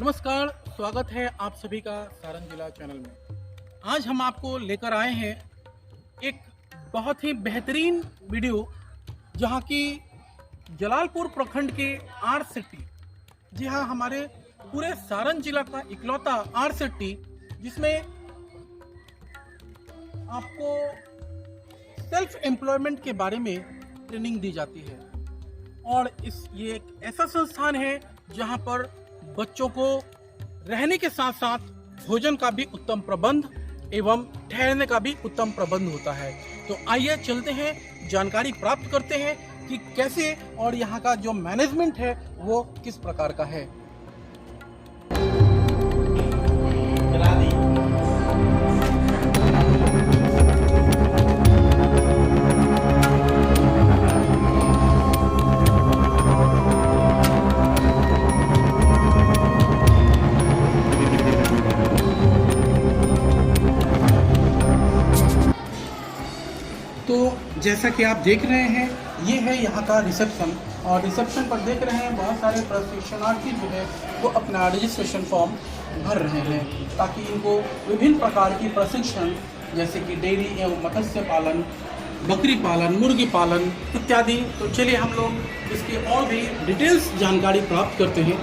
नमस्कार, स्वागत है आप सभी का सारण जिला चैनल में। आज हम आपको लेकर आए हैं एक बहुत ही बेहतरीन वीडियो, जहां की जलालपुर प्रखंड के आर सिटी, जी हाँ, हमारे पूरे सारण जिला का इकलौता आर सिटी, जिसमें आपको सेल्फ एम्प्लॉयमेंट के बारे में ट्रेनिंग दी जाती है। और ये एक ऐसा संस्थान है जहां पर बच्चों को रहने के साथ साथ भोजन का भी उत्तम प्रबंध एवं ठहरने का भी उत्तम प्रबंध होता है। तो आइए चलते हैं, जानकारी प्राप्त करते हैं कि कैसे और यहाँ का जो मैनेजमेंट है वो किस प्रकार का है। तो जैसा कि आप देख रहे हैं, ये है यहाँ का रिसेप्शन, और रिसेप्शन पर देख रहे हैं बहुत सारे प्रशिक्षणार्थी जो है वो अपना रजिस्ट्रेशन फॉर्म भर रहे हैं, ताकि इनको विभिन्न प्रकार की प्रशिक्षण जैसे कि डेयरी एवं मत्स्य पालन, बकरी पालन, मुर्गी पालन इत्यादि। तो चलिए हम लोग इसकी और भी डिटेल्स जानकारी प्राप्त करते हैं।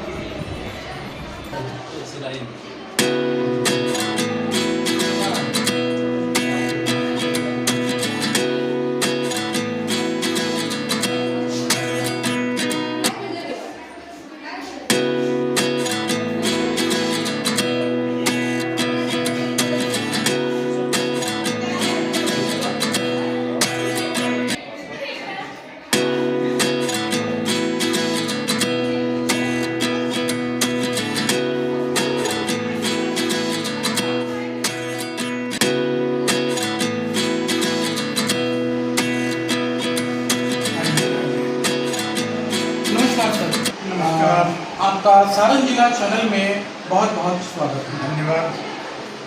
नमस्कार सर। नमस्कार। आपका सारण जिला चैनल में बहुत बहुत स्वागत है। धन्यवाद।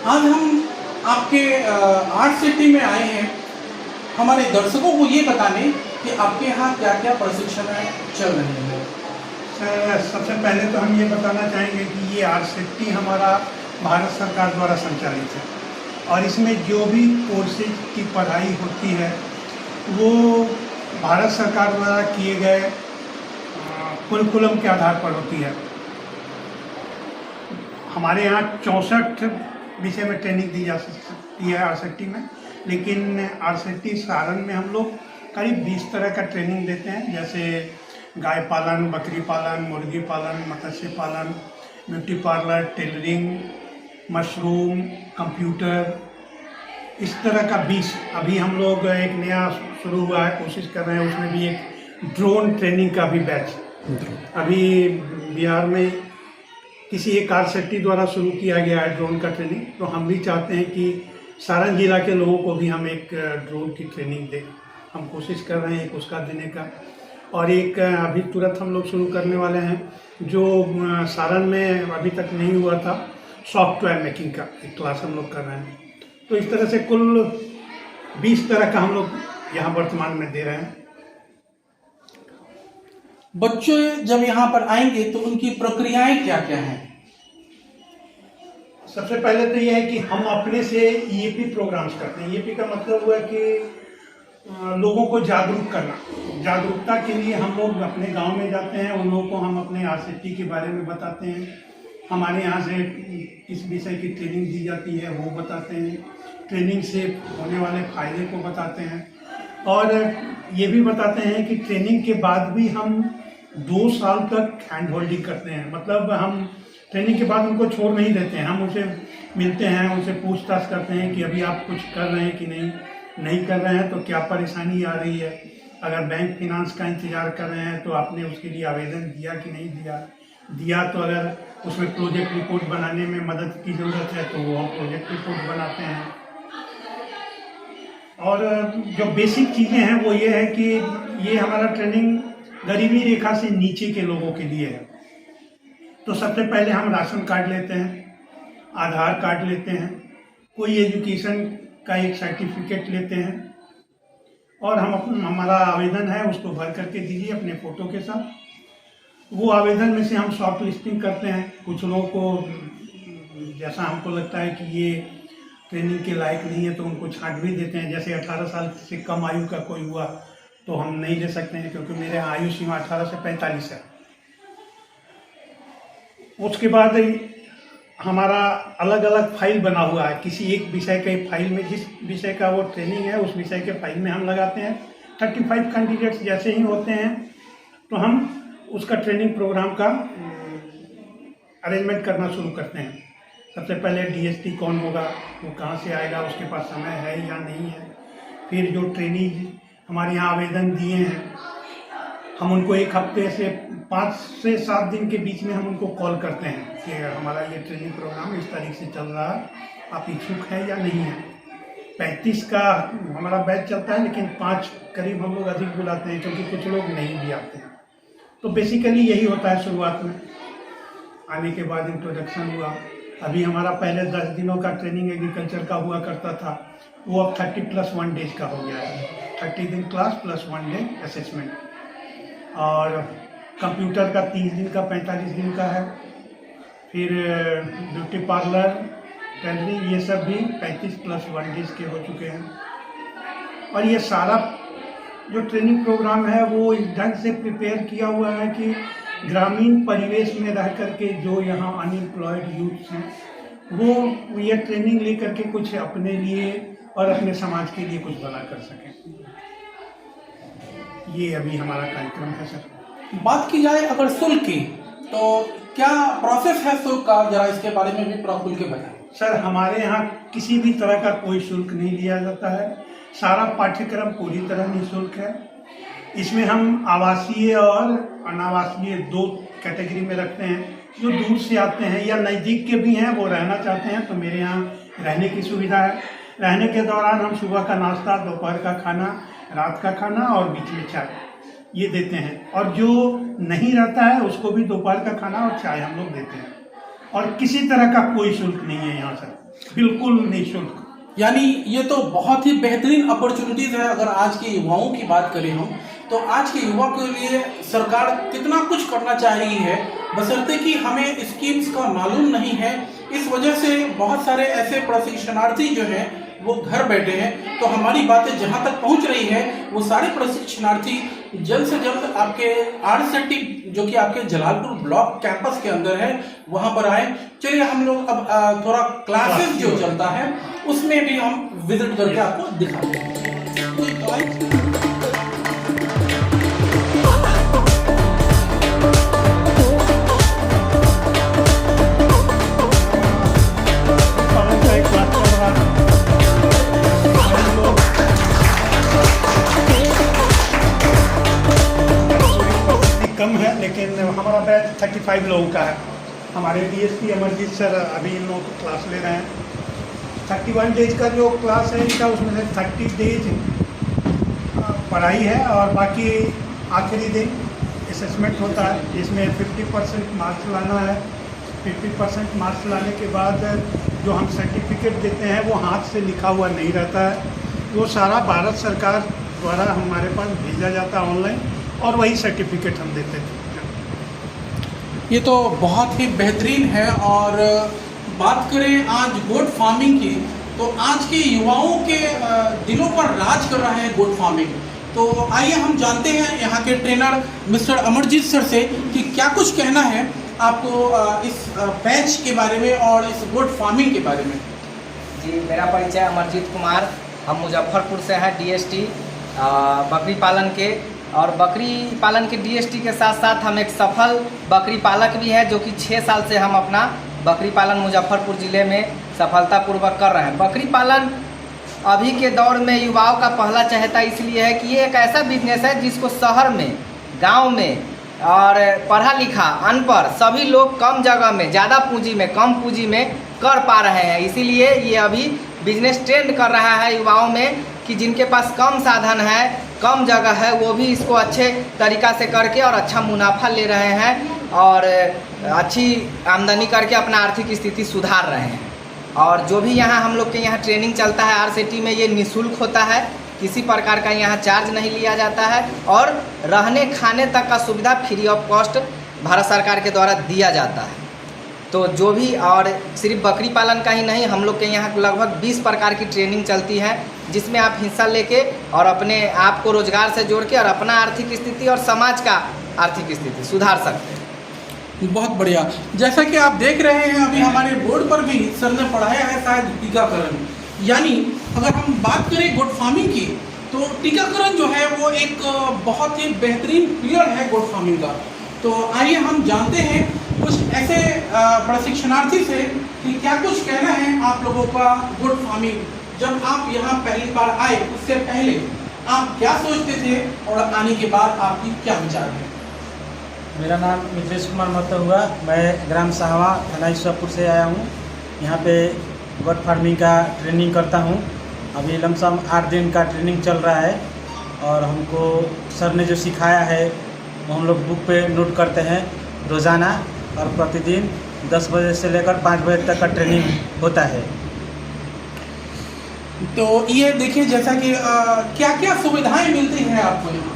आज हम आपके आर्ट सिटी में आए हैं हमारे दर्शकों को ये बताने कि आपके यहाँ क्या क्या प्रशिक्षण चल रहे हैं। सर, सबसे पहले तो हम ये बताना चाहेंगे कि ये आर्ट सिटी हमारा भारत सरकार द्वारा संचालित है, और इसमें जो भी कोर्सेज की पढ़ाई होती है वो भारत सरकार द्वारा किए गए कुरिकुलम के आधार पर होती है। हमारे यहाँ 64 विषय में ट्रेनिंग दी जा सकती है आरसीटी में, लेकिन आरसीटी सारण में हम लोग करीब 20 तरह का ट्रेनिंग देते हैं, जैसे गाय पालन, बकरी पालन, मुर्गी पालन, मत्स्य पालन, beauty parlour, tailoring, mushroom, computer, इस तरह का 20। अभी हम लोग एक नया शुरू हुआ है, कोशिश कर रहे हैं, उसमें भी एक ड्रोन ट्रेनिंग का भी बैच अभी बिहार में किसी एक आरसीटी द्वारा शुरू किया गया है ड्रोन का ट्रेनिंग। तो हम भी चाहते हैं कि सारण जिला के लोगों को भी हम एक ड्रोन की ट्रेनिंग दें। हम कोशिश कर रहे हैं एक उसका देने का, और एक अभी तुरंत हम लोग शुरू करने वाले हैं जो सारण में अभी तक नहीं हुआ था, सॉफ्टवेयर मेकिंग का एक क्लास हम लोग कर रहे हैं। तो इस तरह से कुल 20 तरह का हम लोग यहाँ वर्तमान में दे रहे हैं। बच्चे जब यहाँ पर आएंगे तो उनकी प्रक्रियाएं क्या क्या हैं? सबसे पहले तो यह है कि हम अपने से ईएपी प्रोग्राम्स करते हैं। ईएपी का मतलब हुआ है कि लोगों को जागरूक करना। जागरूकता के लिए हम लोग अपने गांव में जाते हैं, उन लोगों को हम अपने आरसीटी के बारे में बताते हैं, हमारे यहाँ से किस विषय की ट्रेनिंग दी जाती है वो बताते हैं, ट्रेनिंग से होने वाले फायदे को बताते हैं, और ये भी बताते हैं कि ट्रेनिंग के बाद भी हम 2 साल तक हैंड होल्डिंग करते हैं। मतलब हम ट्रेनिंग के बाद उनको छोड़ नहीं देते हैं, हम उनसे मिलते हैं, उनसे पूछताछ करते हैं कि अभी आप कुछ कर रहे हैं कि नहीं कर रहे हैं, तो क्या परेशानी आ रही है। अगर बैंक फिनांस का इंतज़ार कर रहे हैं तो आपने उसके लिए आवेदन दिया कि नहीं दिया तो अगर उसमें प्रोजेक्ट रिपोर्ट बनाने में मदद की ज़रूरत है तो वो हम प्रोजेक्ट रिपोर्ट बनाते हैं। और जो बेसिक चीज़ें हैं वो ये है कि ये हमारा ट्रेनिंग गरीबी रेखा से नीचे के लोगों के लिए है। तो सबसे पहले हम राशन कार्ड लेते हैं, आधार कार्ड लेते हैं, कोई एजुकेशन का एक सर्टिफिकेट लेते हैं, और हमारा आवेदन है उसको भर करके दीजिए अपने फ़ोटो के साथ। वो आवेदन में से हम शॉर्ट लिस्टिंग करते हैं। कुछ लोगों को जैसा हमको लगता है कि ये ट्रेनिंग के लायक नहीं है तो उनको छांट भी देते हैं। जैसे 18 साल से कम आयु का कोई हुआ तो हम नहीं ले सकते हैं, क्योंकि मेरे आयु सीमा 18 से 45 है। उसके बाद हमारा अलग अलग फाइल बना हुआ है। किसी एक विषय के फाइल में, जिस विषय का वो ट्रेनिंग है उस विषय के फाइल में हम लगाते हैं। 35 कैंडिडेट्स जैसे ही होते हैं तो हम उसका ट्रेनिंग प्रोग्राम का अरेंजमेंट करना शुरू करते हैं। सबसे पहले डीएसटी कौन होगा, वो कहाँ से आएगा, उसके पास समय है या नहीं है। फिर जो ट्रेनिंग हमारे यहाँ आवेदन दिए हैं, हम उनको एक हफ्ते से 5 से 7 दिन के बीच में हम उनको कॉल करते हैं कि हमारा ये ट्रेनिंग प्रोग्राम इस तारीख से चल रहा है, आप इच्छुक हैं या नहीं है। 35 का हमारा बैच चलता है, लेकिन 5 करीब हम लोग अधिक बुलाते हैं, क्योंकि कुछ लोग नहीं भी आते हैं। तो बेसिकली यही होता है। शुरुआत में आने के बाद इंट्रोडक्शन हुआ। अभी हमारा पहले 10 दिनों का ट्रेनिंग एग्रीकल्चर का हुआ करता था, वो अब 30+1 डेज का हो गया है। 30 दिन क्लास प्लस 1 डे असेसमेंट। और कंप्यूटर का 30 दिन का 45 दिन का है। फिर ब्यूटी पार्लर, टेलरिंग, ये सब भी 35+1 डेज के हो चुके हैं। और ये सारा जो ट्रेनिंग प्रोग्राम है वो इस ढंग से प्रिपेयर किया हुआ है कि ग्रामीण परिवेश में रह करके जो यहाँ अनएम्प्लॉयड यूथ्स हैं वो ये ट्रेनिंग ले करके कुछ अपने लिए और अपने समाज के लिए कुछ भला कर सकें। ये अभी हमारा कार्यक्रम है सर। बात की जाए अगर शुल्क की, तो क्या प्रोसेस है शुल्क का, जरा इसके बारे में भी खुल के बताएं। सर, हमारे यहाँ किसी भी तरह का कोई शुल्क नहीं लिया जाता है। सारा पाठ्यक्रम पूरी तरह निःशुल्क है। इसमें हम आवासीय और अनावासीय 2 कैटेगरी में रखते हैं। जो दूर से आते हैं या नज़दीक के भी हैं, वो रहना चाहते हैं तो मेरे यहाँ रहने की सुविधा है। रहने के दौरान हम सुबह का नाश्ता, दोपहर का खाना, रात का खाना और बीच में चाय ये देते हैं। और जो नहीं रहता है उसको भी दोपहर का खाना और चाय हम लोग देते हैं। और किसी तरह का कोई शुल्क नहीं है यहाँ सर, बिल्कुल निःशुल्क। यानी ये तो बहुत ही बेहतरीन अपॉर्चुनिटीज है। अगर आज के युवाओं की बात करें हम, तो आज के युवा के लिए सरकार कितना कुछ करना चाह रही है, बशर्ते कि हमें स्कीम्स का मालूम नहीं है। इस वजह से बहुत सारे ऐसे प्रशिक्षणार्थी जो हैं वो घर बैठे हैं। तो हमारी बातें जहां तक पहुंच रही है, वो सारे प्रशिक्षणार्थी जल्द से जल्द आपके आरसेटी जो कि आपके जलालपुर ब्लॉक कैंपस के अंदर है, वहां पर आए। चलिए हम लोग अब थोड़ा क्लासेस जो चलता है उसमें भी हम विजिट करके आपको दिखाते हैं। कम है, लेकिन हमारा बैच 35 लोगों का है। हमारे डीएसपी अमरजीत सर अभी इन लोगों को क्लास ले रहे हैं। 31 डेज का जो क्लास है इनका, उसमें से 30 डेज पढ़ाई है और बाकी आखिरी दिन असेसमेंट होता है, जिसमें 50% मार्क्स लाना है। 50% मार्क्स लाने के बाद जो हम सर्टिफिकेट देते हैं वो हाथ से लिखा हुआ नहीं रहता है, वो सारा भारत सरकार द्वारा हमारे पास भेजा जाता है ऑनलाइन, और वही सर्टिफिकेट हम देते थे। ये तो बहुत ही बेहतरीन है। और बात करें आज गोट फार्मिंग की, तो आज के युवाओं के दिलों पर राज कर रहा है गोट फार्मिंग। तो आइए हम जानते हैं यहाँ के ट्रेनर मिस्टर अमरजीत सर से कि क्या कुछ कहना है आपको इस बैच के बारे में और इस गोट फार्मिंग के बारे में। जी, मेरा परिचय अमरजीत कुमार, हम मुजफ्फरपुर से हैं, डीएसटी बकरी पालन के। और बकरी पालन के डीएसटी के साथ साथ हम एक सफल बकरी पालक भी हैं, जो कि 6 साल से हम अपना बकरी पालन मुजफ्फरपुर ज़िले में सफलतापूर्वक कर रहे हैं। बकरी पालन अभी के दौर में युवाओं का पहला चहेता इसलिए है कि ये एक ऐसा बिजनेस है जिसको शहर में, गांव में और पढ़ा लिखा अनपढ़ सभी लोग कम जगह में, ज़्यादा पूंजी में, कम पूंजी में कर पा रहे हैं। इसीलिए ये अभी बिजनेस ट्रेंड कर रहा है युवाओं में कि जिनके पास कम साधन है, कम जगह है, वो भी इसको अच्छे तरीक़ा से करके और अच्छा मुनाफा ले रहे हैं और अच्छी आमदनी करके अपना आर्थिक स्थिति सुधार रहे हैं। और जो भी यहाँ हम लोग के यहाँ ट्रेनिंग चलता है आरसेटी में, ये निःशुल्क होता है, किसी प्रकार का यहाँ चार्ज नहीं लिया जाता है और रहने खाने तक का सुविधा फ्री ऑफ कॉस्ट भारत सरकार के द्वारा दिया जाता है। तो जो भी, और सिर्फ बकरी पालन का ही नहीं, हम लोग के यहाँ लगभग 20 प्रकार की ट्रेनिंग चलती है, जिसमें आप हिस्सा लेके और अपने आप को रोजगार से जोड़ के और अपना आर्थिक स्थिति और समाज का आर्थिक स्थिति सुधार सकते हैं। बहुत बढ़िया। जैसा कि आप देख रहे हैं, अभी हमारे बोर्ड पर भी सर ने पढ़ाया है शायद टीकाकरण, यानी अगर हम बात करें गोट फार्मिंग की, तो टीकाकरण जो है वो एक बहुत ही बेहतरीन पिलर है गोट फार्मिंग का। तो आइए हम जानते हैं कुछ ऐसे प्रशिक्षणार्थी से कि क्या कुछ कहना है आप लोगों का गोट फार्मिंग। जब आप यहाँ पहली बार आए, उससे पहले आप क्या सोचते थे और आने के बाद आपकी क्या विचार है? मेरा नाम मिथिलेश कुमार महतो हुआ। मैं ग्राम साहवा, थाना ईश्वरपुर से आया हूँ। यहाँ पे गोट फार्मिंग का ट्रेनिंग करता हूँ। अभी लमसम 8 दिन का ट्रेनिंग चल रहा है और हमको सर ने जो सिखाया है वो हम लोग बुक पे नोट करते हैं रोज़ाना, और प्रतिदिन 10 बजे से लेकर 5 बजे तक का ट्रेनिंग होता है। तो ये देखिए, जैसा कि क्या क्या सुविधाएं मिलती हैं आपको यहाँ?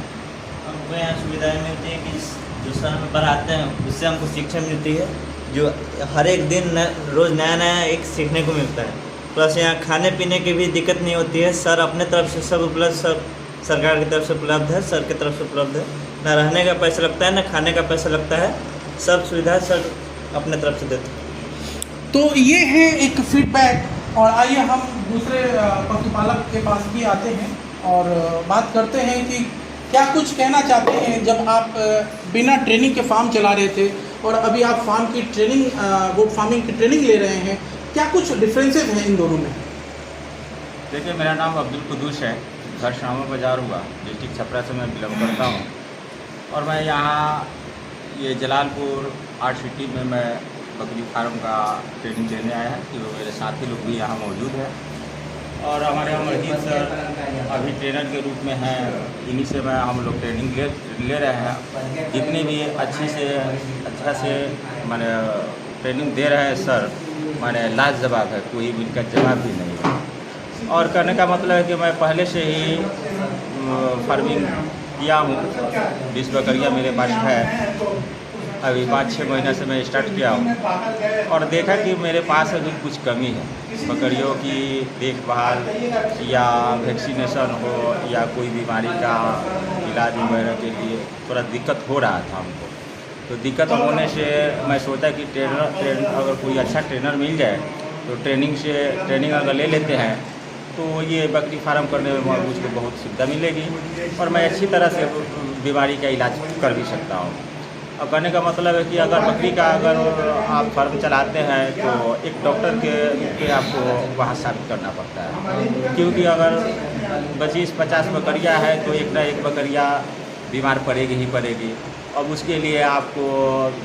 हमको यहाँ सुविधाएं मिलती है कि जो सर हमें पढ़ाते हैं उससे हमको शिक्षा मिलती है, जो हर एक दिन रोज़ नया नया एक सीखने को मिलता है। प्लस यहाँ खाने पीने की भी दिक्कत नहीं होती है, सर अपने तरफ से सब उपलब्ध, सब सरकार की तरफ से उपलब्ध है, सर की तरफ से उपलब्ध है। ना रहने का पैसा लगता है, ना खाने का पैसा लगता है, सब सुविधा सर अपने तरफ से देते हैं। तो ये है एक फीडबैक। और आइए हम दूसरे पशुपालक के पास भी आते हैं और बात करते हैं कि क्या कुछ कहना चाहते हैं। जब आप बिना ट्रेनिंग के फार्म चला रहे थे और अभी आप फार्म की ट्रेनिंग, गोट फार्मिंग की ट्रेनिंग ले रहे हैं, क्या कुछ डिफरेंसेस हैं इन दोनों में? देखिए, मेरा नाम अब्दुल कुदूस है, घर शामा बाजार हुआ, डिस्ट्रिक्ट छपरा से मैं बिलोंग करता हूँ। और मैं यहाँ ये जलालपुर आर्ट सिटी में मैं बकरी फार्म का ट्रेनिंग देने आया है, कि मेरे साथी लोग भी यहाँ मौजूद हैं। और हमारे यहाँ मजीद सर अभी ट्रेनर के रूप में हैं, इन्हीं से मैं हम लोग ट्रेनिंग ले रहे हैं। जितनी भी अच्छा से मैंने ट्रेनिंग दे रहे हैं सर, मैंने लाजवाब है, कोई भी इनका जवाब भी नहीं है। और कहने का मतलब है कि मैं पहले से ही फार्मिंग किया हूँ, 20 बकरियाँ मेरे पास है। अभी 5-6 महीने से मैं स्टार्ट किया हूँ और देखा कि मेरे पास अभी कुछ कमी है, बकरियों की देखभाल या वैक्सीनेशन हो या कोई बीमारी का इलाज वगैरह के लिए थोड़ा दिक्कत हो रहा था हमको। तो दिक्कत होने से मैं सोचा कि ट्रेनर अगर कोई अच्छा ट्रेनर मिल जाए तो ट्रेनिंग अगर ले लेते हैं तो ये बकरी फार्म करने में मुझको बहुत सुविधा मिलेगी और मैं अच्छी तरह से बीमारी का इलाज कर भी सकता हूँ। अब कहने का मतलब है कि अगर बकरी का अगर आप फार्म चलाते हैं तो एक डॉक्टर के रूप में आपको वहाँ साबित करना पड़ता है, क्योंकि अगर 25-50 बकरियाँ है तो एक ना एक बकरियाँ बीमार पड़ेगी ही पड़ेगी। अब उसके लिए आपको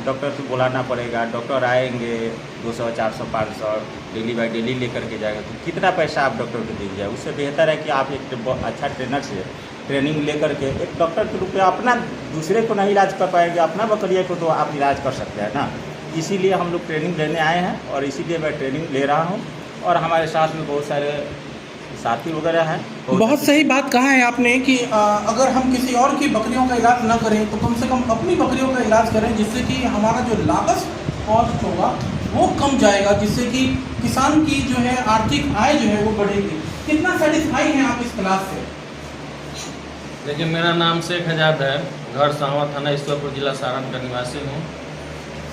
डॉक्टर से बुलाना पड़ेगा, डॉक्टर आएंगे 200, 400, 500 डेली बाई डेली लेकर के जाएगा, तो कितना पैसा आप डॉक्टर को दीजिए। उससे बेहतर है कि आप एक अच्छा ट्रेनर से ट्रेनिंग लेकर के एक डॉक्टर के रूप में अपना दूसरे को नहीं इलाज कर पाएंगे, अपना बकरिया को तो आप इलाज कर सकते हैं ना। इसीलिए हम लोग ट्रेनिंग लेने आए हैं और इसीलिए मैं ट्रेनिंग ले रहा हूँ और हमारे साथ में बहुत सारे साथी वगैरह हैं। बहुत सही बात कहा है आपने कि अगर हम किसी और की बकरियों का इलाज ना करें तो कम से कम अपनी बकरियों का इलाज करें, जिससे कि हमारा जो लागत कॉस्ट होगा वो कम जाएगा, जिससे कि किसान की जो है आर्थिक आय जो है वो बढ़ेगी। कितना सेटिस्फाई हैं आप इस क्लास से? देखिए, मेरा नाम शेख आजाद है, घर साहवा, थाना ईश्वरपुर, जिला सारण का निवासी हूँ।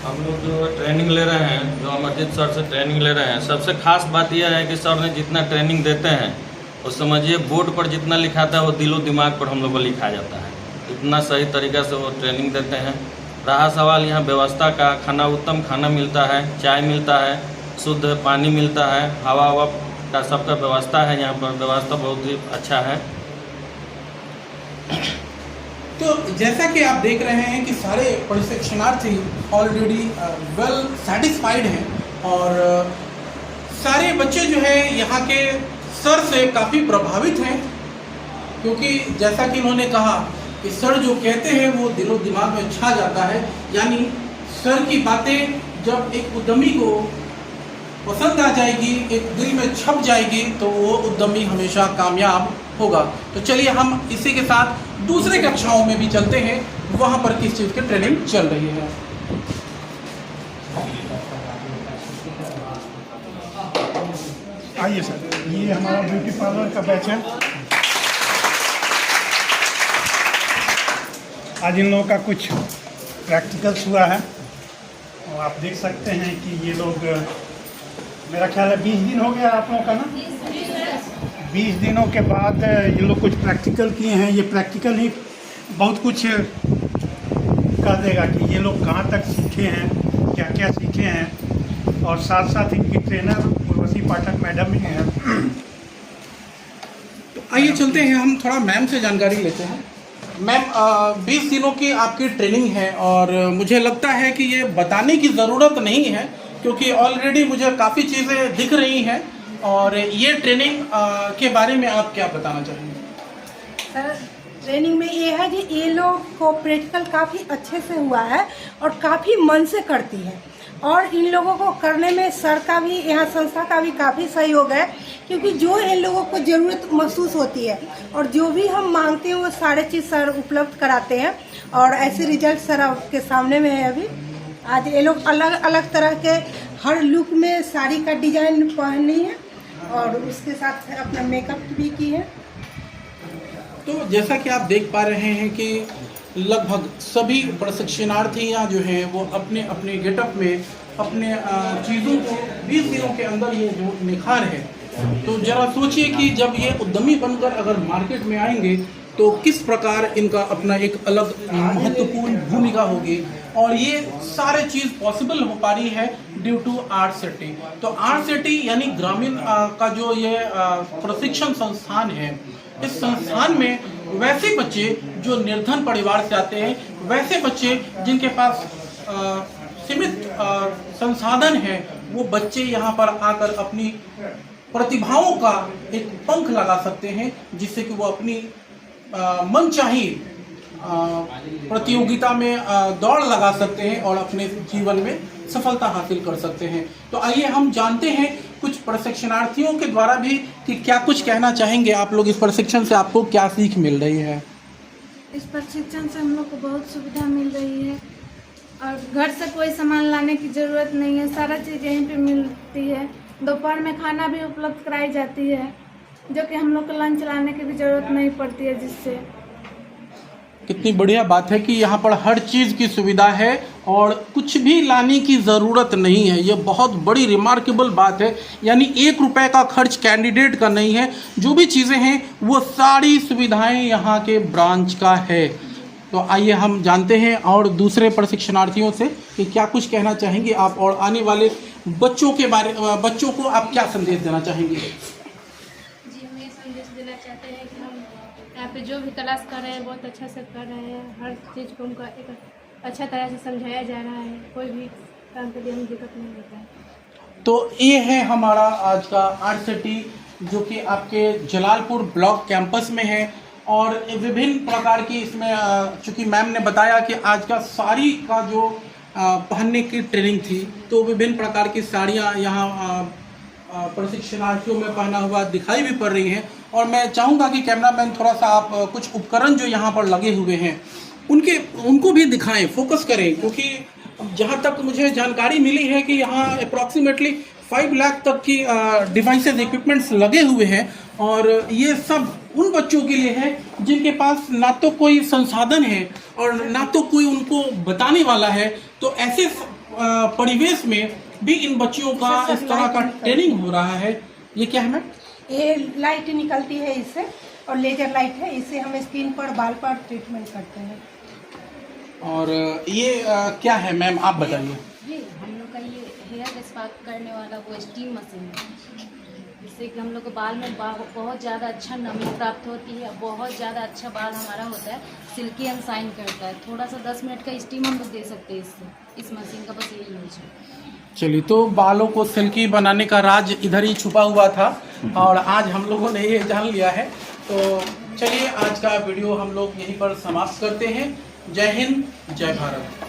हम लोग जो ट्रेनिंग ले रहे हैं, जो अमरजीत सर से ट्रेनिंग ले रहे हैं, सबसे खास बात यह है कि सर ने जितना ट्रेनिंग देते हैं वो समझिए बोर्ड पर जितना लिखाता है वो दिलो दिमाग पर हम लोग को लिखा जाता है। इतना सही तरीक़ा से वो ट्रेनिंग देते हैं। रहा सवाल यहाँ व्यवस्था का, खाना उत्तम खाना मिलता है, चाय मिलता है, शुद्ध पानी मिलता है, हवा का सबका व्यवस्था है। यहाँ पर व्यवस्था बहुत ही अच्छा है। तो जैसा कि आप देख रहे हैं कि सारे प्रशिक्षणार्थी ऑलरेडी वेल सेटिस्फाइड हैं और सारे बच्चे जो है यहाँ के सर से काफ़ी प्रभावित हैं, क्योंकि जैसा कि इन्होंने कहा कि सर जो कहते हैं वो दिलो दिमाग में छा जाता है। यानी सर की बातें जब एक उद्यमी को पसंद आ जाएगी, एक दिल में छप जाएगी, तो वो उद्यमी हमेशा कामयाब होगा। तो चलिए हम इसी के साथ दूसरे कक्षाओं में भी चलते हैं, वहाँ पर किस चीज़ की ट्रेनिंग चल रही है। आइए सर, ये हमारा ब्यूटी पार्लर का बैच है। आज इन लोगों का कुछ प्रैक्टिकल्स हुआ है और आप देख सकते हैं कि ये लोग, मेरा ख्याल है 20 दिन हो गया आप लोगों का ना। 20 दिनों के बाद ये लोग कुछ प्रैक्टिकल किए हैं। ये प्रैक्टिकल ही बहुत कुछ कह देगा कि ये लोग कहाँ तक सीखे हैं, क्या क्या सीखे हैं। और साथ साथ इनकी ट्रेनर उर्वशी पाठक मैडम भी हैं। आइए चलते हैं, हम थोड़ा मैम से जानकारी लेते हैं। मैम, 20 दिनों की आपकी ट्रेनिंग है और मुझे लगता है कि ये बताने की ज़रूरत नहीं है क्योंकि ऑलरेडी मुझे काफ़ी चीज़ें दिख रही हैं। और ये ट्रेनिंग के बारे में आप क्या बताना चाहेंगे? सर, ट्रेनिंग में ये है कि ये लोग को प्रैक्टिकल काफ़ी अच्छे से हुआ है और काफ़ी मन से करती है। और इन लोगों को करने में सर का भी, यहाँ संस्था का भी काफ़ी सहयोग है क्योंकि जो इन लोगों को ज़रूरत महसूस होती है और जो भी हम मांगते हैं वो सारे चीज़ सर उपलब्ध कराते हैं। और ऐसे रिजल्ट सर आपके सामने में है। अभी आज ये लोग अलग अलग तरह के हर लुक में साड़ी का डिजाइन पहनी है और उसके साथ अपना मेकअप भी की है। तो जैसा कि आप देख पा रहे हैं कि लगभग सभी प्रशिक्षणार्थियाँ जो हैं वो अपने अपने गेटअप में अपने चीज़ों को 20 दिनों के अंदर ये जो निखार है। तो जरा सोचिए कि जब ये उद्यमी बनकर अगर मार्केट में आएंगे तो किस प्रकार इनका अपना एक अलग महत्वपूर्ण भूमिका होगी। और ये सारे चीज़ पॉसिबल हो पा रही है ड्यू टू आरसीटी। तो आरसीटी यानी ग्रामीण का जो ये प्रशिक्षण संस्थान है, इस संस्थान में वैसे बच्चे जो निर्धन परिवार से आते हैं, वैसे बच्चे जिनके पास सीमित संसाधन है, वो बच्चे यहाँ पर आकर अपनी प्रतिभाओं का एक पंख लगा सकते हैं जिससे कि वो अपनी मनचाही प्रतियोगिता में दौड़ लगा सकते हैं और अपने जीवन में सफलता हासिल कर सकते हैं। तो आइए हम जानते हैं कुछ प्रशिक्षणार्थियों के द्वारा भी कि क्या कुछ कहना चाहेंगे आप लोग। इस प्रशिक्षण से आपको क्या सीख मिल रही है? इस प्रशिक्षण से हम लोग को बहुत सुविधा मिल रही है और घर से कोई सामान लाने की ज़रूरत नहीं है, सारा चीज़ यहीं पे मिलती है। दोपहर में खाना भी उपलब्ध कराई जाती है जो कि हम लोग को लंच लाने की भी ज़रूरत नहीं पड़ती है। जिससे कितनी बढ़िया बात है कि यहाँ पर हर चीज़ की सुविधा है और कुछ भी लाने की ज़रूरत नहीं है। ये बहुत बड़ी रिमार्केबल बात है। यानी 1 रुपये का खर्च कैंडिडेट का नहीं है, जो भी चीज़ें हैं वो सारी सुविधाएं यहाँ के ब्रांच का है। तो आइए हम जानते हैं और दूसरे प्रशिक्षणार्थियों से कि क्या कुछ कहना चाहेंगे आप और आने वाले बच्चों को आप क्या संदेश देना चाहेंगे? जी, हम ये संदेश देना चाहते हैं कि हम यहाँ पे जो भी क्लास कर रहे हैं बहुत अच्छा से कर रहे हैं। हर चीज़ को हमको एक अच्छा तरह से समझाया जा रहा है, कोई भी काम के लिए हमें दिक्कत नहीं होता है। तो ये है हमारा आज का आरसीटी जो कि आपके जलालपुर ब्लॉक कैंपस में है और विभिन्न प्रकार की इसमें चूँकि मैम ने बताया कि आज का साड़ी का जो पहनने की ट्रेनिंग थी, तो विभिन्न प्रकार की साड़ियाँ यहाँ प्रशिक्षणार्थियों में पहना हुआ दिखाई भी पड़ रही हैं। और मैं चाहूँगा कि कैमरामैन थोड़ा सा आप कुछ उपकरण जो यहाँ पर लगे हुए हैं उनको भी दिखाएं, फोकस करें, क्योंकि जहाँ तक मुझे जानकारी मिली है कि यहाँ अप्रॉक्सीमेटली 5 लाख तक की डिवाइसेज इक्विपमेंट्स लगे हुए हैं। और ये सब उन बच्चों के लिए है जिनके पास ना तो कोई संसाधन है और ना तो कोई उनको बताने वाला है। तो ऐसे परिवेश में भी इन बच्चों का इस तरह का ट्रेनिंग हो रहा है। ये क्या है मैम? ये लाइट निकलती है इससे और लेजर लाइट है, इससे हम स्किन पर, बाल पर ट्रीटमेंट करते हैं। और ये क्या है मैम, आप बताइए। जी, हम लोग का ये हेयर स्पा करने वाला वो स्टीम मशीन है, जिससे कि हम लोग को बाल में बहुत ज़्यादा अच्छा नमी प्राप्त होती है, बहुत ज़्यादा अच्छा बाल हमारा होता है, सिल्की एंड शाइन करता है। थोड़ा सा 10 मिनट का स्टीम हम लोग दे सकते हैं इससे, इस मशीन का बस यही यूज है। चलिए, तो बालों को सिल्की बनाने का राज इधर ही छुपा हुआ था और आज हम लोगों ने ये जान लिया है। तो चलिए, आज का वीडियो हम लोग यहीं पर समाप्त करते हैं। जय हिंद, जय भारत।